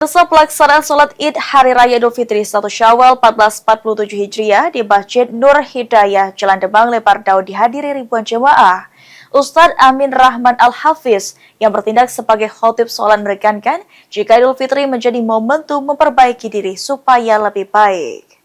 Masa pelaksanaan sholat Id Hari Raya Idul Fitri 1 Syawal 1447 Hijriah di Masjid Nur Hidayah, Jalan Demang Lebar Daun dihadiri ribuan jemaah. Ustadz Amin Rahman Al-Hafiz yang bertindak sebagai khatib sholat menekankan jika Idul Fitri menjadi momentum memperbaiki diri supaya lebih baik.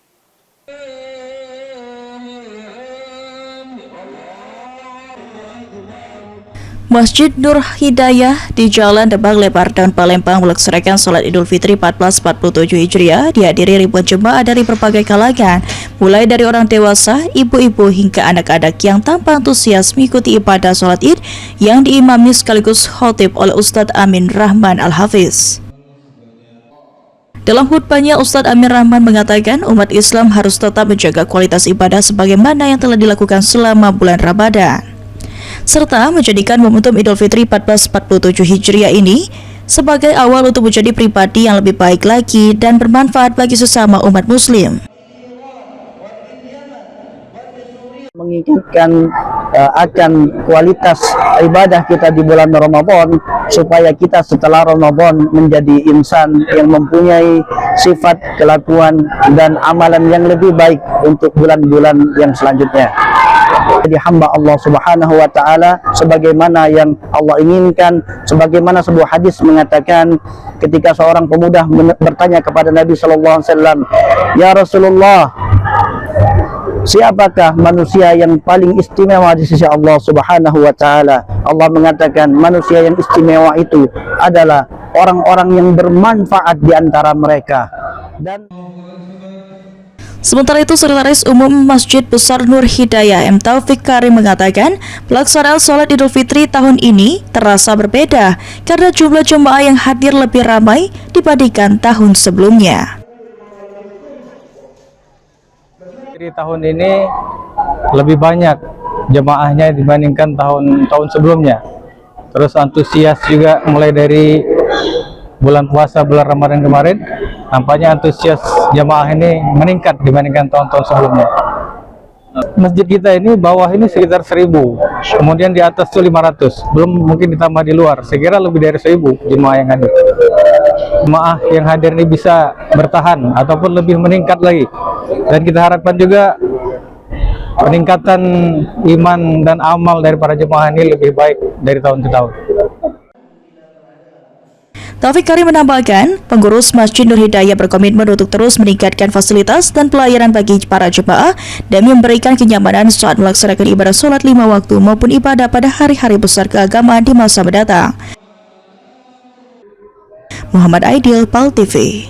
Masjid Nur Hidayah di Jalan Demang Lebar Daun Palembang melaksanakan sholat Idul Fitri 1447 Hijriah dihadiri ribuan jemaah dari berbagai kalangan, mulai dari orang dewasa, ibu-ibu hingga anak-anak yang tanpa antusias mengikuti ibadah sholat Id yang diimami sekaligus khatib oleh Ustadz Amin Rahman Al-Hafiz. Dalam khutbahnya, Ustadz Amin Rahman mengatakan umat Islam harus tetap menjaga kualitas ibadah sebagaimana yang telah dilakukan selama bulan Ramadan, serta menjadikan momentum Idul Fitri 1447 Hijriah ini sebagai awal untuk menjadi pribadi yang lebih baik lagi dan bermanfaat bagi sesama umat muslim. Mengingatkan akan kualitas ibadah kita di bulan Ramadan supaya kita setelah Ramadan menjadi insan yang mempunyai sifat, kelakuan dan amalan yang lebih baik untuk bulan-bulan yang selanjutnya. Jadi hamba Allah Subhanahu wa taala sebagaimana yang Allah inginkan, sebagaimana sebuah hadis mengatakan ketika seorang pemuda bertanya kepada Nabi sallallahu alaihi wasallam, "Ya Rasulullah, siapakah manusia yang paling istimewa di sisi Allah Subhanahu wa taala?" Allah mengatakan manusia yang istimewa itu adalah orang-orang yang bermanfaat di antara mereka. Dan sementara itu, Sekretaris Umum Masjid Besar Nur Hidayah M. Taufik Karim mengatakan pelaksanaan sholat Idul Fitri tahun ini terasa berbeda karena jumlah jemaah yang hadir lebih ramai dibandingkan tahun sebelumnya. Di tahun ini lebih banyak jemaahnya dibandingkan tahun sebelumnya. Terus antusias juga mulai dari bulan puasa, bulan Ramadan kemarin, nampaknya antusias jemaah ini meningkat dibandingkan tahun-tahun sebelumnya. Masjid kita ini bawah ini sekitar 1000, kemudian di atas itu 500, belum mungkin ditambah di luar. Saya kira lebih dari 1000 jemaah yang hadir. Jemaah yang hadir ini bisa bertahan ataupun lebih meningkat lagi. Dan kita harapkan juga peningkatan iman dan amal dari para jemaah ini lebih baik dari tahun ke tahun. Taufik Karim menambahkan, pengurus Masjid Nur Hidayah berkomitmen untuk terus meningkatkan fasilitas dan pelayanan bagi para jemaah dan memberikan kenyamanan saat melaksanakan ibadah sholat 5 waktu maupun ibadah pada hari-hari besar keagamaan di masa mendatang. Muhammad Aidil, PAL TV.